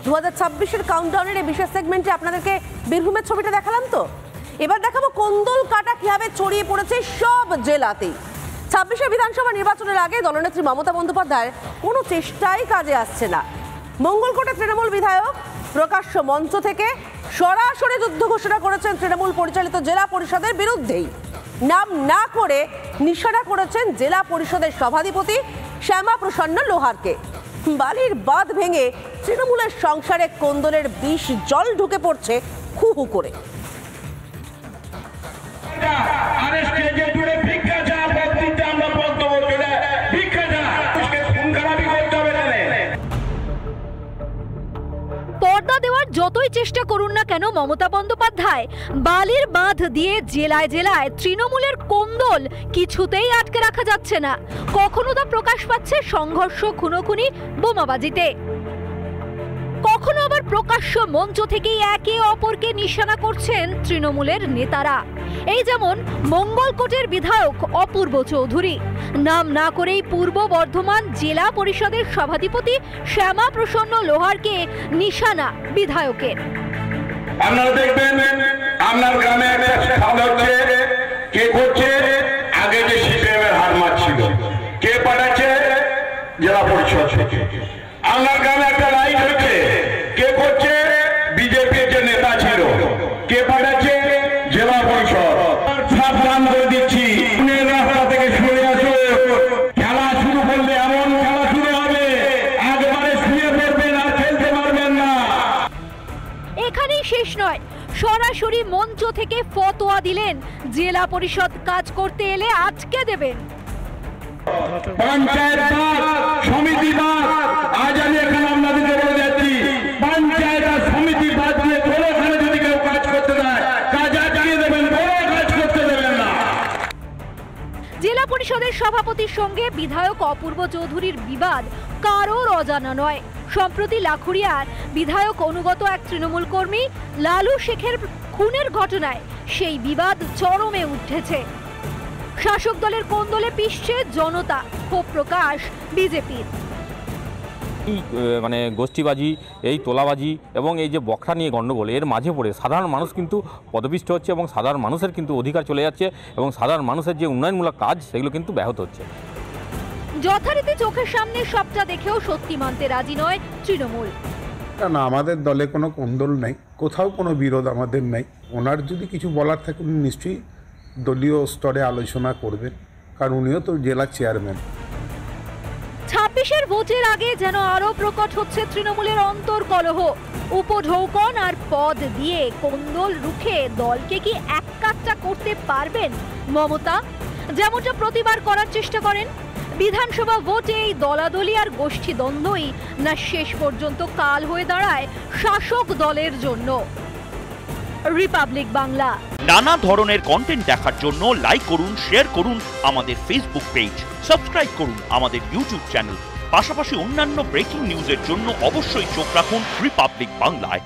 2026-এর কাউন্টডাউনের এই বিশেষ সেগমেন্টে আপনাদেরকে বীরভূমের ছবিটা দেখালাম তো, এবার দেখাবো কোন্দল কাটা কিভাবে ছড়িয়ে পড়েছে সব জেলাতেই। 26-এর বিধানসভা নির্বাচনের আগে দলনেত্রী মমতা বন্দ্যোপাধ্যায়ের কোনো চেষ্টাই কাজে আসছে না। মঙ্গলকোটে তৃণমূল বিধায়ক প্রকাশ্য মঞ্চ থেকে সরাসরি যুদ্ধ ঘোষণা করেছেন তৃণমূল পরিচালিত জেলা পরিষদের বিরুদ্ধেই। নাম না করে নিশানা করেছেন জেলা পরিষদের সভাধিপতি শ্যামাপ্রসন্ন লোহারকে। বালির বাঁধ ভেঙে তৃণমূলের সংসারে কোন্দলের বিষ জল ঢুকে পড়ছে হু হু করে। পর্দা দেওয়ার যতই চেষ্টা করুন না কেন মমতা বন্দ্যোপাধ্যায়, বালির বাঁধ দিয়ে জেলায় জেলায় তৃণমূলের কোন্দল কিছুতেই আটকে রাখা যাচ্ছে না। কখনো তা প্রকাশ পাচ্ছে সংঘর্ষ, খুনোখুনি, বোমাবাজিতে, কখনো আবার প্রকাশ্য মঞ্চ থেকেই একে অপরকে নিশানা করছেন তৃণমূলের নেতারা। এই যেমন মঙ্গলকোটের বিধায়ক অপূর্ব চৌধুরী, নাম না করেই পূর্ব বর্ধমান জেলা পরিষদের সভাধিপতি শ্যামাপ্রসন্ন লোহারকে নিশানা বিধায়কের। আপনারা দেখবেন আপনার গ্রামে একটা খেলা হচ্ছে, কে করছে? আগে যে সিপিএম এর হার মারছিল, কে পাঠাচ্ছে? জেলা পরিষদ থেকে। আপনার গ্রামে একটা লাইট হচ্ছে, কে করছে? বিজেপির যে নেতা ছিল, কে পাঠাচ্ছে? জেলা পরিষদ। সাবধান করে দিচ্ছি, রাস্তা থেকে সরে আসো। খেলা শুরু করলে এমন খেলা শুরু হবে, একবারে শুয়ে পড়বেন আর খেলতে পারবেন না। এখানেই শেষ নয়, সরাসরি মঞ্চ থেকে ফতোয়া দিলেন জেলা পরিষদ কাজ করতে এলে আটকে দেবেন। পঞ্চায়েত সমিতি আজ আমি এখানে আপনাদেরকে বলে যাচ্ছি, পঞ্চায়েত সমিতি বাদ দিয়ে কোনোখানে যদি কেউ কাজ করতে দেয়, কাজ আটকিয়ে দেবেন, কোনো কাজ করতে দেবেন না। জেলা পরিষদের সভাপতির সঙ্গে বিধায়ক অপূর্ব চৌধুরীর বিবাদ কারোর অজানা নয়। সম্প্রতি লাখুরিয়ার বিধায়ক অনুগত এক তৃণমূল কর্মী লালু শেখের খুনের ঘটনায় সেই বিবাদ চরমে উঠেছে। শাসক দলের কোন্দলে পিষছে জনতা, ক্ষোভ প্রকাশ বিজেপির। মানে গোষ্ঠীবাজি, এই তোলাবাজি এবং এই যে বখরা নিয়ে গণ্ডগোল, এর মাঝে পড়ে সাধারণ মানুষ কিন্তু পদপিষ্ট হচ্ছে এবং সাধারণ মানুষের কিন্তু অধিকার চলে যাচ্ছে এবং সাধারণ মানুষের যে উন্নয়নমূলক কাজ সেগুলো কিন্তু ব্যাহত হচ্ছে। যথারীতি চোখের সামনে সবটা দেখেও সত্যি মানতে রাজি নয় তৃণমূল। না, আমাদের দলে কোনো কোন্দল নেই, কোথাও কোনো বিরোধ আমাদের নেই। ওনার যদি কিছু বলার থাকে উনি নিশ্চয়ই দলীয় স্তরে আলোচনা করবেন, কারণ উনিও তো জেলা চেয়ারম্যান। 26-এর ভোটের আগে যেন আরো প্রকট হচ্ছে তৃণমূলের অন্তর্কলহ। উপঢৌকন আর পদ দিয়ে কোন্দল রুখে দলকে কি এক কাটটা করতে পারবেন মমতা, যেমনটা প্রতিবার করার চেষ্টা করেন? বিধানসভা ভোটে এই দলাদলি আর গোষ্ঠী দ্বন্দ্বই না শেষ পর্যন্ত কাল হয়ে দাঁড়ায় শাসক দলের জন্য? রিপাবলিক বাংলা। নানা ধরনের কন্টেন্ট দেখার জন্য লাইক করুন, শেয়ার করুন আমাদের ফেসবুক পেজ, সাবস্ক্রাইব করুন আমাদের ইউটিউব চ্যানেল। পাশাপাশি অন্যান্য ব্রেকিং নিউজের জন্য অবশ্যই চোখ রাখুন রিপাবলিক বাংলায়।